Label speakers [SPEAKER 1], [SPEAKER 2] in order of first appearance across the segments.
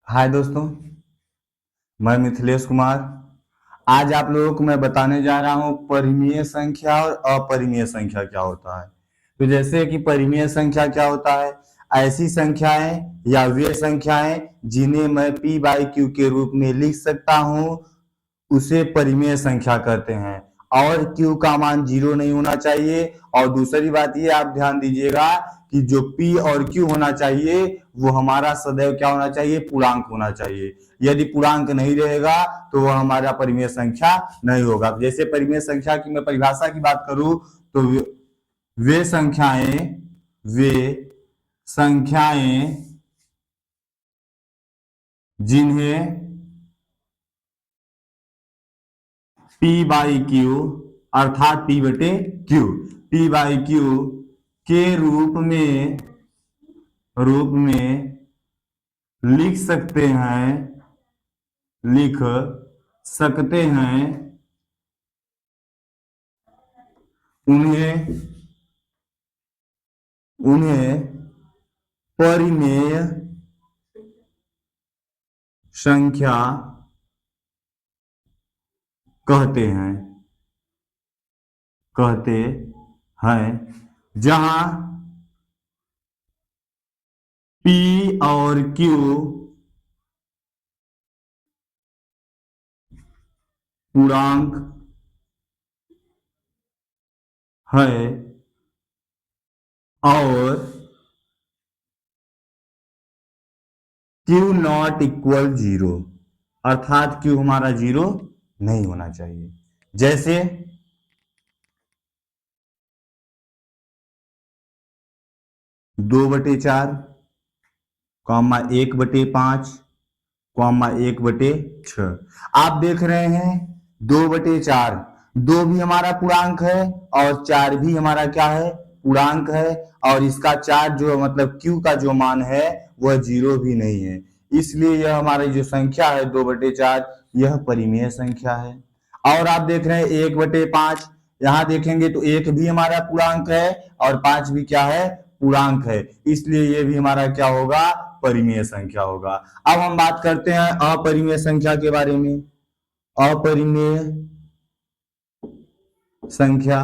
[SPEAKER 1] हाय दोस्तों, मैं मिथिलेश कुमार। आज आप लोगों को मैं बताने जा रहा हूँ परिमेय संख्या और अपरिमेय संख्या क्या होता है। तो जैसे कि परिमेय संख्या क्या होता है, ऐसी संख्याएं या वे संख्याएं जिन्हें मैं p बाई क्यू के रूप में लिख सकता हूँ उसे परिमेय संख्या कहते हैं। और q का मान 0 नहीं होना चाहिए। और दूसरी बात ये आप ध्यान दीजिएगा कि जो p और q होना चाहिए वो हमारा सदैव क्या होना चाहिए, पूर्णांक होना चाहिए। यदि पूर्णांक नहीं रहेगा तो वह हमारा परिमेय संख्या नहीं होगा। जैसे परिमेय संख्या की मैं परिभाषा की बात करूं तो वे संख्याएं जिन्हें P बाई क्यू अर्थात P बटे क्यू, P बाई क्यू के रूप में लिख सकते हैं उन्हें परिमेय संख्या कहते हैं जहां P और Q पूर्णांक है और Q नॉट इक्वल 0 अर्थात Q हमारा 0 नहीं होना चाहिए। जैसे 2/4, 1/5, 1/6। आप देख रहे हैं 2/4, 2 भी हमारा पूर्णांक है और 4 भी हमारा क्या है, पूर्णांक है। और इसका 4 जो मतलब Q का जो मान है वह 0 भी नहीं है। इसलिए यह हमारी जो संख्या है 2/4 यह परिमेय संख्या है। और आप देख रहे हैं 1/5, यहां देखेंगे तो 1 भी हमारा पूर्णांक है और 5 भी क्या है, पूर्णांक है। इसलिए ये भी हमारा क्या होगा, परिमेय संख्या होगा। अब हम बात करते हैं अपरिमेय संख्या के बारे में। अपरिमेय संख्या,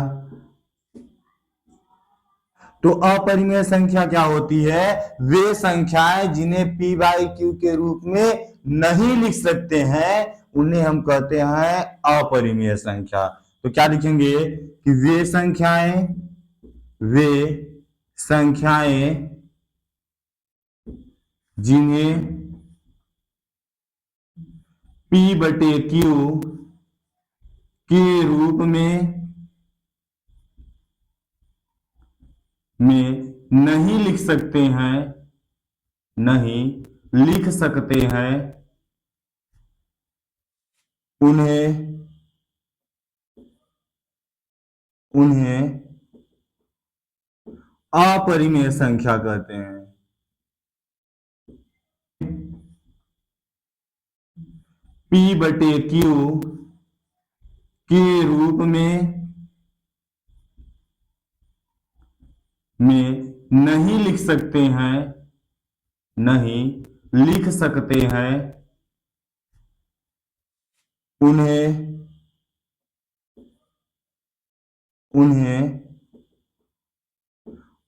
[SPEAKER 1] तो अपरिमेय संख्या क्या होती है, वे संख्याएं जिन्हें p बाई क्यू के रूप में नहीं लिख सकते हैं उन्हें हम कहते हैं अपरिमेय संख्या। तो क्या लिखेंगे कि वे संख्याएं जिन्हें p बटे क्यू के रूप में नहीं लिख सकते हैं उन्हें अपरिमेय संख्या कहते हैं। P बटे क्यू के रूप में नहीं लिख सकते हैं उन्हें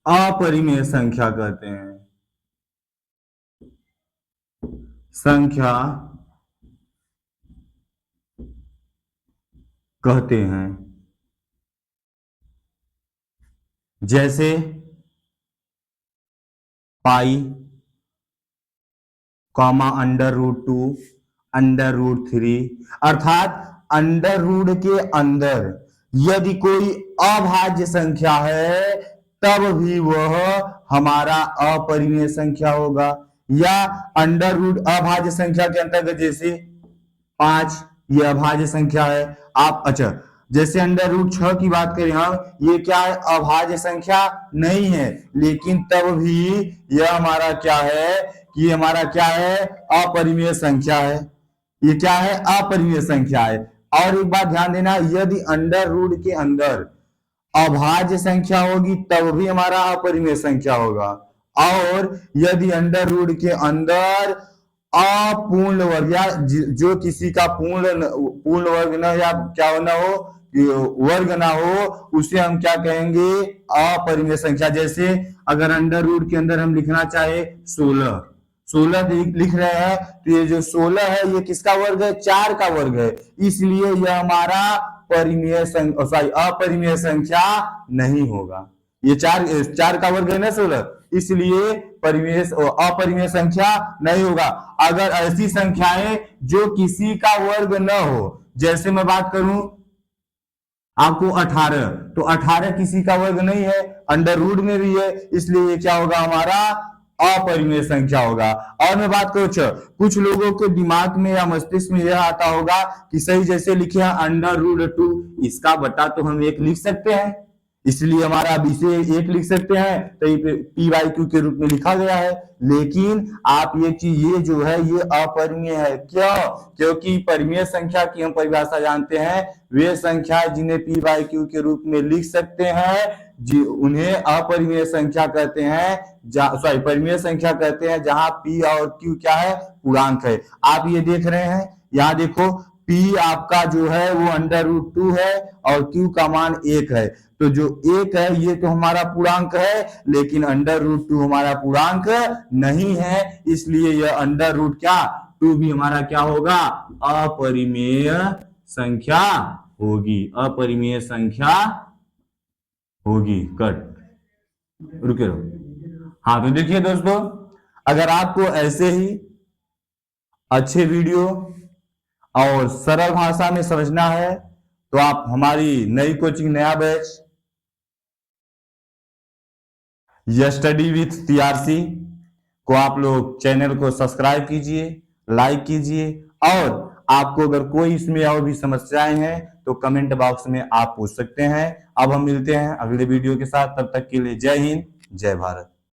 [SPEAKER 1] अपरिमेय संख्या कहते हैं। संख्या कहते हैं। जैसे पाई, √2, √3 अर्थात अंडर रूट के अंदर यदि कोई अभाज्य संख्या है तब भी वह हमारा अपरिमेय संख्या होगा। या अंडर रूट अभाज्य संख्या के अंतर्गत जैसे 5 ये अभाज्य संख्या है। आप अच्छा जैसे √6 की बात करें हम, ये क्या है, अभाज्य संख्या नहीं है, लेकिन तब भी यह हमारा क्या है कि हमारा क्या है, अपरिमेय संख्या है। ये क्या है, अपरिमेय संख्या है। और एक बात ध्यान देना, यदि अंडर रूट के अंदर अभाज्य संख्या होगी तब भी हमारा अपरिमेय संख्या होगा। और यदि अंडर रूट के अंदर अपूर्ण वर्ग या जो किसी का पूर्ण वर्ग न या क्या ना हो, वर्ग ना हो, उसे हम क्या कहेंगे, अपरिमेय संख्या। जैसे अगर अंडर रूट के अंदर हम लिखना चाहे 16 लिख रहे हैं, तो ये जो 16 है ये किसका वर्ग है, 4 का वर्ग है, इसलिए यह हमारा अपरिमेय संख्या नहीं होगा। ये 4 का वर्ग है ना 16, इसलिए अपरिमेय संख्या नहीं होगा। अगर ऐसी संख्याएं जो किसी का वर्ग न हो, जैसे मैं बात करूं आपको 18, तो 18 किसी का वर्ग नहीं है, अंडर रूट में भी है, इसलिए ये क्या होगा, हमारा अपरिमेय संख्या होगा। और मैं बात करूं, कुछ लोगों के दिमाग में या मस्तिष्क में यह आता होगा कि सही जैसे लिखे हैं अंडर रूट 2, इसका बटा तो हम 1 लिख सकते हैं, इसलिए हमारा अब इसे 1 लिख सकते हैं, तो पी बाई क्यू के रूप में लिखा गया है। लेकिन आप ये जो है ये अपरिमेय है। क्यों? क्योंकि परिमेय संख्या की हम परिभाषा जानते हैं, वे संख्या जिन्हें पी बाई क्यू के रूप में लिख सकते हैं जी उन्हें अपरिमेय संख्या कहते हैं, परिमेय संख्या कहते हैं, जहां पी और क्यू क्या है, पूर्णांक है। आप ये देख रहे हैं, यहां देखो पी आपका जो है वो अंडर रूट 2 है और क्यू का मान 1 है, तो जो 1 है ये तो हमारा पूर्णांक है, लेकिन अंडर रूट 2 हमारा पूर्णांक नहीं है, इसलिए यह अंडर रूट क्या 2 भी हमारा क्या होगा, अपरिमेय संख्या होगी, अपरिमेय संख्या होगी। कट, रुके रहो। हाँ, तो देखिए दोस्तों, अगर आपको ऐसे ही अच्छे वीडियो और सरल भाषा में समझना है, तो आप हमारी नई कोचिंग नया बैच स्टडी विथ सीआरसी को आप लोग चैनल को सब्सक्राइब कीजिए, लाइक कीजिए, और आपको अगर कोई इसमें और भी समस्याएं हैं तो कमेंट बॉक्स में आप पूछ सकते हैं। अब हम मिलते हैं अगले वीडियो के साथ, तब तक के लिए जय हिंद, जय भारत।